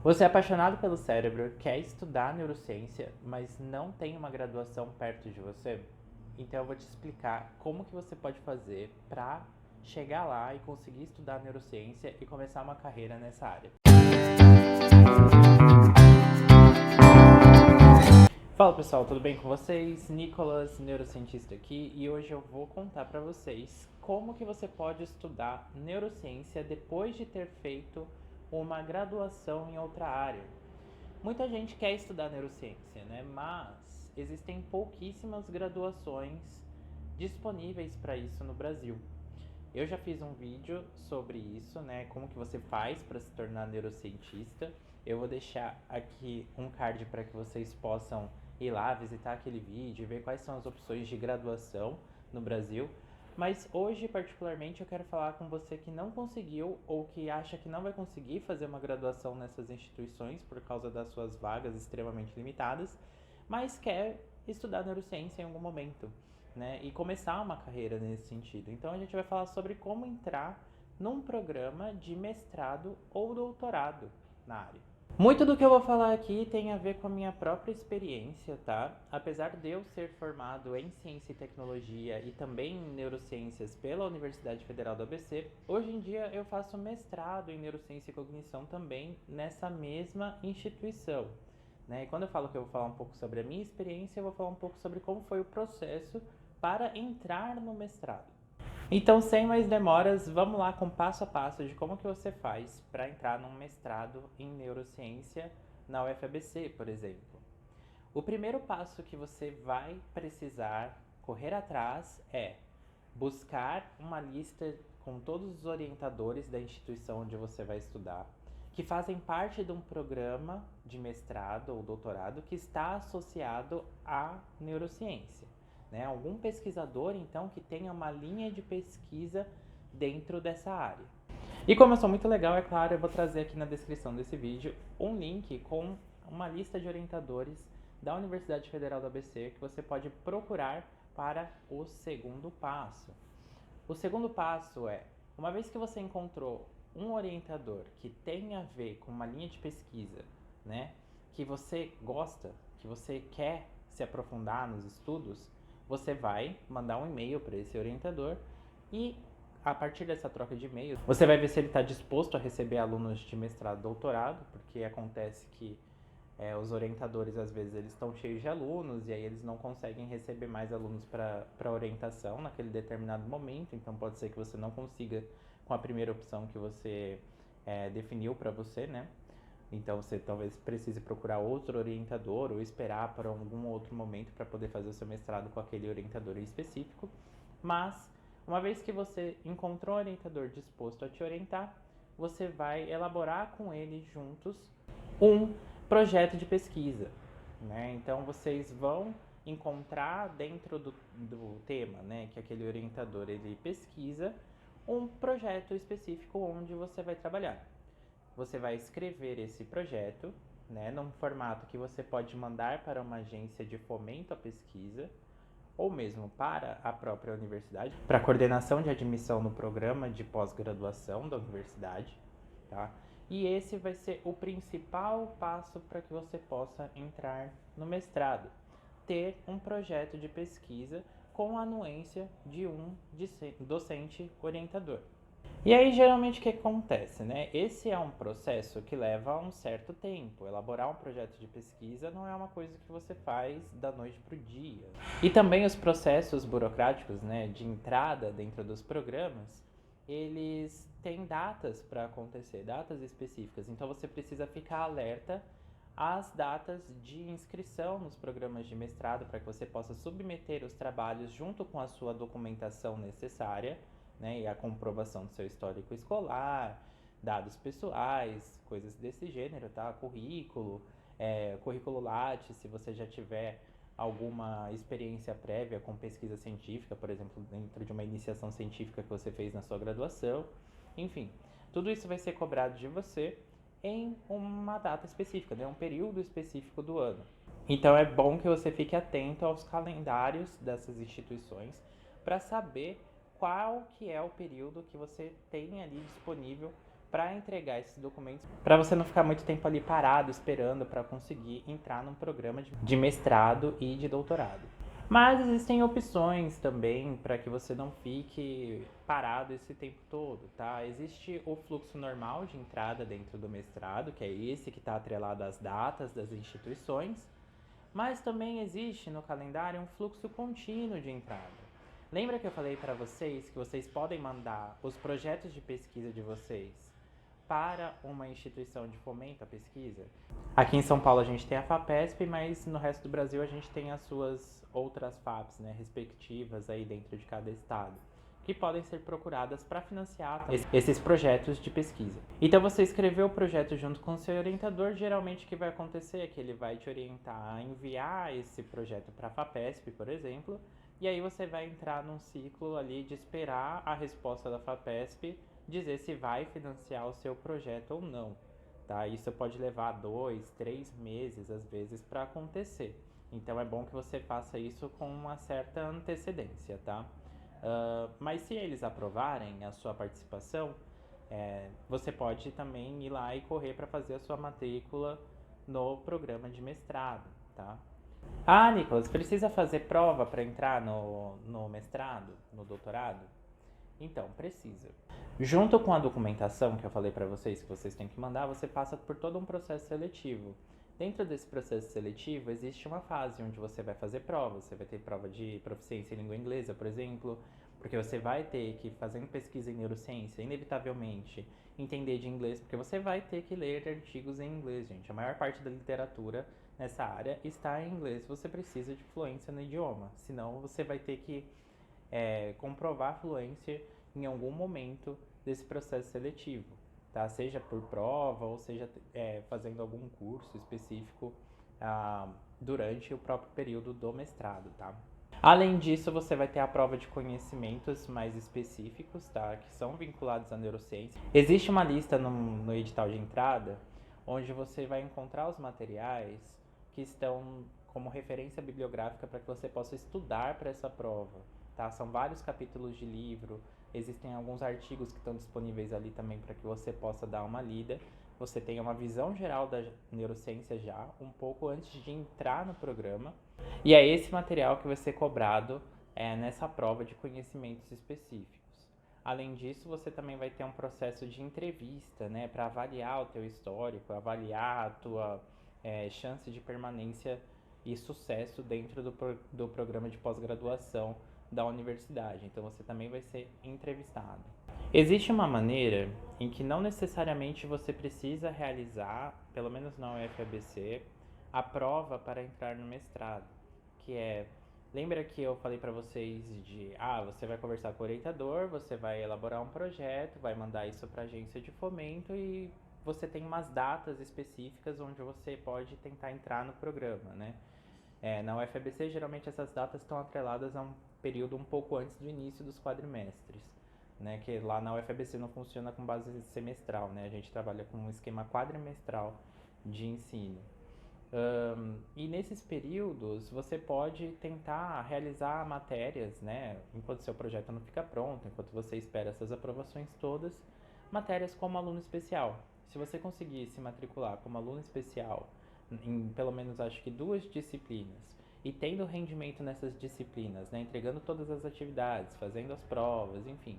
Você é apaixonado pelo cérebro, quer estudar neurociência, mas não tem uma graduação perto de você? Então eu vou te explicar como que você pode fazer para chegar lá e conseguir estudar neurociência e começar uma carreira nessa área. Fala pessoal, tudo bem com vocês? Nicolas, neurocientista aqui, e hoje eu vou contar para vocês como que você pode estudar neurociência depois de ter feito uma graduação em outra área. Muita gente quer estudar neurociência, né? Mas existem pouquíssimas graduações disponíveis para isso no Brasil. Eu já fiz um vídeo sobre isso, né? Como que você faz para se tornar neurocientista. Eu vou deixar aqui um card para que vocês possam ir lá visitar aquele vídeo e ver quais são as opções de graduação no Brasil. Mas hoje, particularmente, eu quero falar com você que não conseguiu ou que acha que não vai conseguir fazer uma graduação nessas instituições por causa das suas vagas extremamente limitadas, mas quer estudar neurociência em algum momento, né? E começar uma carreira nesse sentido. Então a gente vai falar sobre como entrar num programa de mestrado ou doutorado na área. Muito do que eu vou falar aqui tem a ver com a minha própria experiência, tá? Apesar de eu ser formado em Ciência e Tecnologia e também em Neurociências pela Universidade Federal do ABC, hoje em dia eu faço mestrado em Neurociência e Cognição também nessa mesma instituição, né? E quando eu falo que eu vou falar um pouco sobre a minha experiência, eu vou falar um pouco sobre como foi o processo para entrar no mestrado. Então, sem mais demoras, vamos lá com passo a passo de como que você faz para entrar num mestrado em neurociência na UFABC, por exemplo. O primeiro passo que você vai precisar correr atrás é buscar uma lista com todos os orientadores da instituição onde você vai estudar, que fazem parte de um programa de mestrado ou doutorado que está associado à neurociência, né? Algum pesquisador, então, que tenha uma linha de pesquisa dentro dessa área. E como eu sou muito legal, é claro, eu vou trazer aqui na descrição desse vídeo um link com uma lista de orientadores da Universidade Federal do ABC que você pode procurar para o segundo passo. O segundo passo é, uma vez que você encontrou um orientador que tem a ver com uma linha de pesquisa, né, que você gosta, que você quer se aprofundar nos estudos, você vai mandar um e-mail para esse orientador e a partir dessa troca de e-mails, você vai ver se ele está disposto a receber alunos de mestrado e doutorado, porque acontece que os orientadores, às vezes, eles estão cheios de alunos e aí eles não conseguem receber mais alunos para orientação naquele determinado momento, então pode ser que você não consiga com a primeira opção que você definiu para você, né? Então você talvez precise procurar outro orientador ou esperar para algum outro momento para poder fazer o seu mestrado com aquele orientador específico. Mas, uma vez que você encontrou um orientador disposto a te orientar, você vai elaborar com ele juntos um projeto de pesquisa, né? Então vocês vão encontrar dentro do tema, né, que aquele orientador ele pesquisa, um projeto específico onde você vai trabalhar. Você vai escrever esse projeto, né, num formato que você pode mandar para uma agência de fomento à pesquisa ou mesmo para a própria universidade, para a coordenação de admissão no programa de pós-graduação da universidade, tá? E esse vai ser o principal passo para que você possa entrar no mestrado, ter um projeto de pesquisa com a anuência de um docente orientador. E aí, geralmente, o que acontece, né? Esse é um processo que leva um certo tempo. Elaborar um projeto de pesquisa não é uma coisa que você faz da noite para o dia. E também os processos burocráticos, né, de entrada dentro dos programas, eles têm datas para acontecer, datas específicas. Então, você precisa ficar alerta às datas de inscrição nos programas de mestrado para que você possa submeter os trabalhos junto com a sua documentação necessária, né, e a comprovação do seu histórico escolar, dados pessoais, coisas desse gênero, tá? Currículo, currículo Lattes, se você já tiver alguma experiência prévia com pesquisa científica, por exemplo, dentro de uma iniciação científica que você fez na sua graduação, enfim, tudo isso vai ser cobrado de você em uma data específica, né, um período específico do ano. Então é bom que você fique atento aos calendários dessas instituições para saber qual que é o período que você tem ali disponível para entregar esses documentos, para você não ficar muito tempo ali parado esperando para conseguir entrar num programa de mestrado e de doutorado. Mas existem opções também para que você não fique parado esse tempo todo, tá? Existe o fluxo normal de entrada dentro do mestrado, que é esse que está atrelado às datas das instituições, mas também existe no calendário um fluxo contínuo de entrada. Lembra que eu falei para vocês que vocês podem mandar os projetos de pesquisa de vocês para uma instituição de fomento à pesquisa? Aqui em São Paulo a gente tem a FAPESP, mas no resto do Brasil a gente tem as suas outras FAPs, né, respectivas aí dentro de cada estado, que podem ser procuradas para financiar esses projetos de pesquisa. Então você escreveu o projeto junto com o seu orientador, geralmente o que vai acontecer é que ele vai te orientar a enviar esse projeto para a FAPESP, por exemplo, e aí você vai entrar num ciclo ali de esperar a resposta da FAPESP dizer se vai financiar o seu projeto ou não. Tá? Isso pode levar 2, 3 meses às vezes para acontecer. Então é bom que você faça isso com uma certa antecedência, tá? Mas se eles aprovarem a sua participação, você pode também ir lá e correr para fazer a sua matrícula no programa de mestrado, tá? Ah, Nicolas, precisa fazer prova para entrar no mestrado, no doutorado? Então, precisa. Junto com a documentação que eu falei para vocês que vocês têm que mandar, você passa por todo um processo seletivo. Dentro desse processo seletivo, existe uma fase onde você vai fazer provas. Você vai ter prova de proficiência em língua inglesa, por exemplo, porque você vai ter que, fazendo pesquisa em neurociência, inevitavelmente, entender de inglês, porque você vai ter que ler artigos em inglês, gente. A maior parte da literatura nessa área está em inglês. Você precisa de fluência no idioma, senão você vai ter que comprovar fluência em algum momento desse processo seletivo, tá? Seja por prova ou seja fazendo algum curso específico durante o próprio período do mestrado, tá? Além disso, você vai ter a prova de conhecimentos mais específicos, tá? Que são vinculados à neurociência. Existe uma lista no edital de entrada onde você vai encontrar os materiais que estão como referência bibliográfica para que você possa estudar para essa prova, tá? São vários capítulos de livro, existem alguns artigos que estão disponíveis ali também para que você possa dar uma lida. Você tenha uma visão geral da neurociência já, um pouco antes de entrar no programa. E é esse material que vai ser cobrado nessa prova de conhecimentos específicos. Além disso, você também vai ter um processo de entrevista, né, para avaliar o teu histórico, avaliar a tua chance de permanência e sucesso dentro do programa de pós-graduação da universidade. Então você também vai ser entrevistado. Existe uma maneira em que não necessariamente você precisa realizar, pelo menos na UFABC, a prova para entrar no mestrado, que lembra que eu falei para vocês você vai conversar com o orientador, você vai elaborar um projeto, vai mandar isso para a agência de fomento e você tem umas datas específicas onde você pode tentar entrar no programa, né? Na UFABC, geralmente essas datas estão atreladas a um período um pouco antes do início dos quadrimestres, né? Que lá na UFABC não funciona com base semestral, né? A gente trabalha com um esquema quadrimestral de ensino. E nesses períodos você pode tentar realizar matérias, né? Enquanto seu projeto não fica pronto, enquanto você espera essas aprovações todas, matérias como aluno especial. Se você conseguir se matricular como aluno especial em pelo menos acho que 2 disciplinas e tendo rendimento nessas disciplinas, né? Entregando todas as atividades, fazendo as provas, enfim,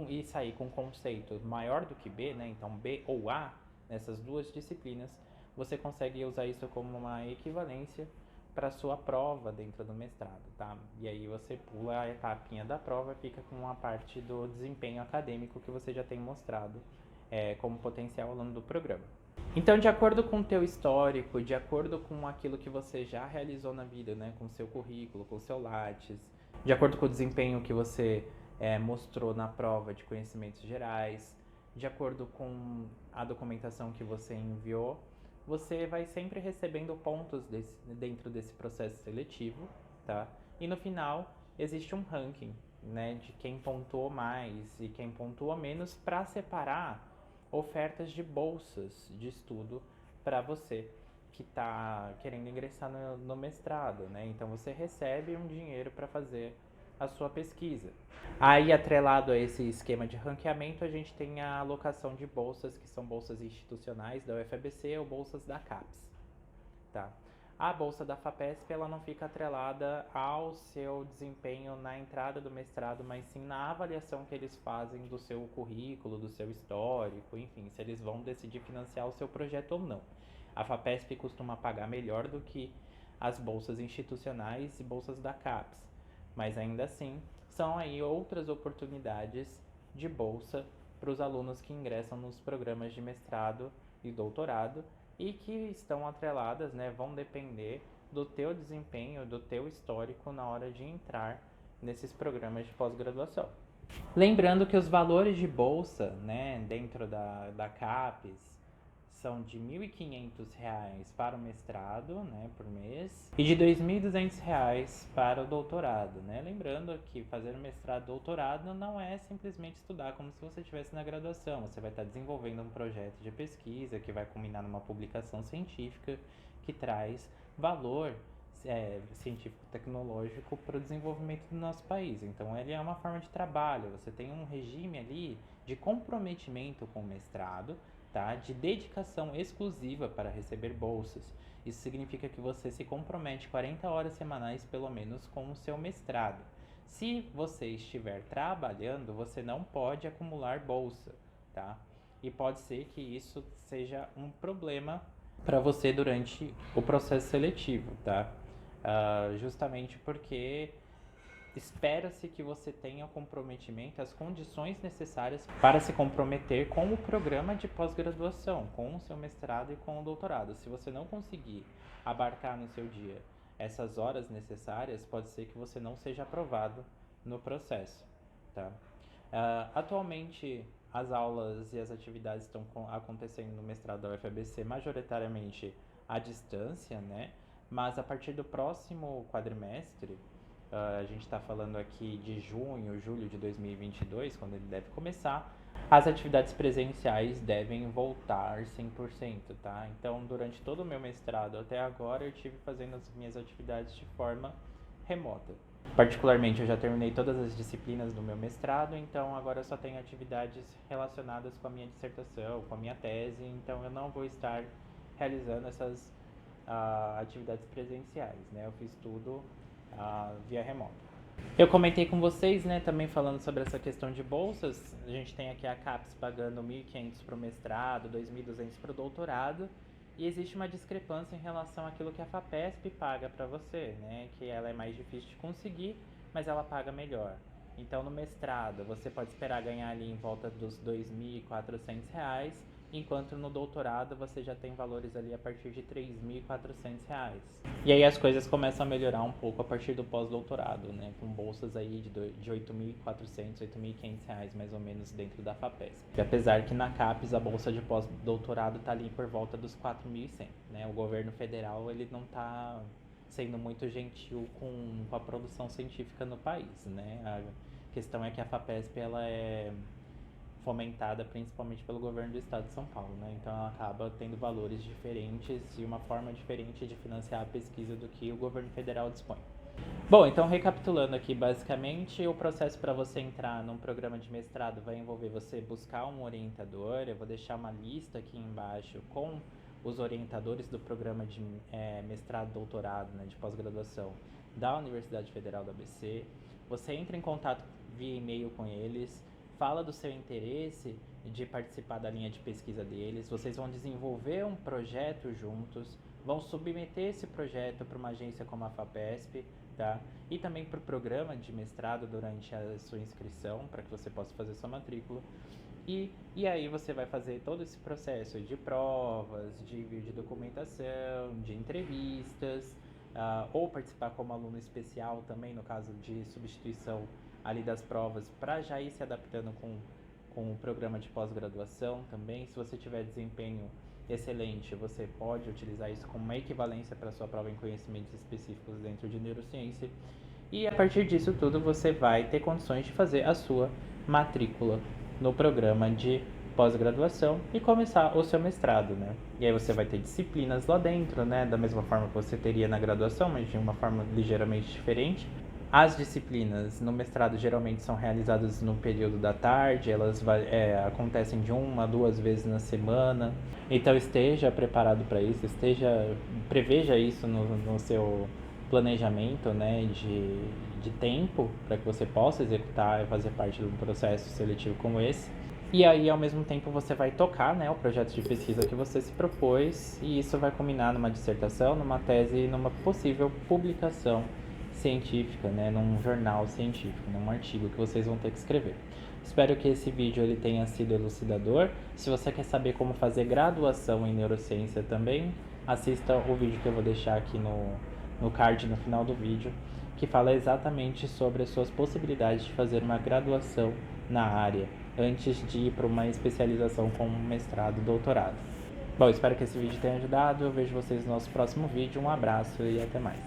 e sair com um conceito maior do que B, né? Então B ou A nessas 2 disciplinas, você consegue usar isso como uma equivalência para sua prova dentro do mestrado, tá? E aí você pula a etapinha da prova e fica com a parte do desempenho acadêmico que você já tem mostrado como potencial aluno do programa. Então, de acordo com o teu histórico, de acordo com aquilo que você já realizou na vida, né, com o seu currículo, com o seu Lattes, de acordo com o desempenho que você mostrou na prova de conhecimentos gerais, de acordo com a documentação que você enviou, você vai sempre recebendo pontos dentro desse processo seletivo, tá? E no final existe um ranking, né, de quem pontuou mais e quem pontuou menos para separar ofertas de bolsas de estudo para você que está querendo ingressar no mestrado, né? Então você recebe um dinheiro para fazer a sua pesquisa. Aí, atrelado a esse esquema de ranqueamento, a gente tem a alocação de bolsas, que são bolsas institucionais da UFABC ou bolsas da CAPES. Tá? A bolsa da FAPESP ela não fica atrelada ao seu desempenho na entrada do mestrado, mas sim na avaliação que eles fazem do seu currículo, do seu histórico, enfim, se eles vão decidir financiar o seu projeto ou não. A FAPESP costuma pagar melhor do que as bolsas institucionais e bolsas da CAPES, mas ainda assim são aí outras oportunidades de bolsa para os alunos que ingressam nos programas de mestrado e doutorado e que estão atreladas, né, vão depender do teu desempenho, do teu histórico na hora de entrar nesses programas de pós-graduação. Lembrando que os valores de bolsa, né, dentro da CAPES são de R$ 1.500 para o mestrado, né, por mês, e de R$ 2.200 para o doutorado, né? Lembrando que fazer mestrado e doutorado não é simplesmente estudar como se você estivesse na graduação. Você vai estar desenvolvendo um projeto de pesquisa que vai culminar numa publicação científica que traz valor científico-tecnológico para o desenvolvimento do nosso país. Então, ele é uma forma de trabalho. Você tem um regime ali de comprometimento com o mestrado, tá? De dedicação exclusiva para receber bolsas. Isso significa que você se compromete 40 horas semanais, pelo menos, com o seu mestrado. Se você estiver trabalhando, você não pode acumular bolsa, tá? E pode ser que isso seja um problema para você durante o processo seletivo, tá? Justamente porque espera-se que você tenha o comprometimento, as condições necessárias para se comprometer com o programa de pós-graduação, com o seu mestrado e com o doutorado. Se você não conseguir abarcar no seu dia essas horas necessárias, pode ser que você não seja aprovado no processo, tá? Atualmente, as aulas e as atividades estão acontecendo no mestrado da UFABC majoritariamente à distância, né? Mas a partir do próximo quadrimestre, a gente está falando aqui de junho, julho de 2022, quando ele deve começar, as atividades presenciais devem voltar 100%, tá? Então, durante todo o meu mestrado até agora, eu tive fazendo as minhas atividades de forma remota. Particularmente, eu já terminei todas as disciplinas do meu mestrado, então agora eu só tenho atividades relacionadas com a minha dissertação, com a minha tese, então eu não vou estar realizando essas atividades presenciais, né? Eu fiz tudo via remota. Eu comentei com vocês, né, também falando sobre essa questão de bolsas. A gente tem aqui a CAPES pagando R$ 1.500 para o mestrado, R$ 2.200 para o doutorado, e existe uma discrepância em relação àquilo que a FAPESP paga para você, né, que ela é mais difícil de conseguir, mas ela paga melhor. Então, no mestrado, você pode esperar ganhar ali em volta dos R$ 2.400, enquanto no doutorado você já tem valores ali a partir de R$ 3.400. E aí as coisas começam a melhorar um pouco a partir do pós-doutorado, né? Com bolsas aí de R$ 8.400, R$ 8.500 mais ou menos dentro da FAPESP. E apesar que na CAPES a bolsa de pós-doutorado está ali por volta dos R$ 4.100, né? O governo federal ele não está sendo muito gentil com a produção científica no país, né? A questão é que a FAPESP ela é fomentada principalmente pelo governo do estado de São Paulo, né? Então ela acaba tendo valores diferentes e uma forma diferente de financiar a pesquisa do que o governo federal dispõe. Bom, então recapitulando aqui, basicamente o processo para você entrar num programa de mestrado vai envolver você buscar um orientador. Eu vou deixar uma lista aqui embaixo com os orientadores do programa de mestrado e doutorado, né, de pós-graduação da Universidade Federal do ABC. Você entra em contato via e-mail com eles, fala do seu interesse de participar da linha de pesquisa deles, vocês vão desenvolver um projeto juntos, vão submeter esse projeto para uma agência como a FAPESP, tá? E também para o programa de mestrado durante a sua inscrição, para que você possa fazer sua matrícula. E aí você vai fazer todo esse processo de provas, de documentação, de entrevistas, ou participar como aluno especial também, no caso de substituição ali das provas, para já ir se adaptando com o programa de pós-graduação também. Se você tiver desempenho excelente, você pode utilizar isso como uma equivalência para a sua prova em conhecimentos específicos dentro de neurociência. E a partir disso tudo, você vai ter condições de fazer a sua matrícula no programa de pós-graduação e começar o seu mestrado, né? E aí você vai ter disciplinas lá dentro, né? Da mesma forma que você teria na graduação, mas de uma forma ligeiramente diferente. As disciplinas no mestrado geralmente são realizadas no período da tarde, elas acontecem de 1 a 2 vezes na semana. Então esteja preparado para isso, preveja isso no seu planejamento, né, de tempo, para que você possa executar e fazer parte de um processo seletivo como esse. E aí, ao mesmo tempo, você vai tocar, né, o projeto de pesquisa que você se propôs, e isso vai culminar numa dissertação, numa tese e numa possível publicação científica, né, num jornal científico, num artigo que vocês vão ter que escrever. Espero que esse vídeo ele tenha sido elucidador. Se você quer saber como fazer graduação em neurociência também, assista o vídeo que eu vou deixar aqui no card no final do vídeo, que fala exatamente sobre as suas possibilidades de fazer uma graduação na área, antes de ir para uma especialização como mestrado e doutorado. Bom, espero que esse vídeo tenha ajudado. Eu vejo vocês no nosso próximo vídeo. Um abraço e até mais.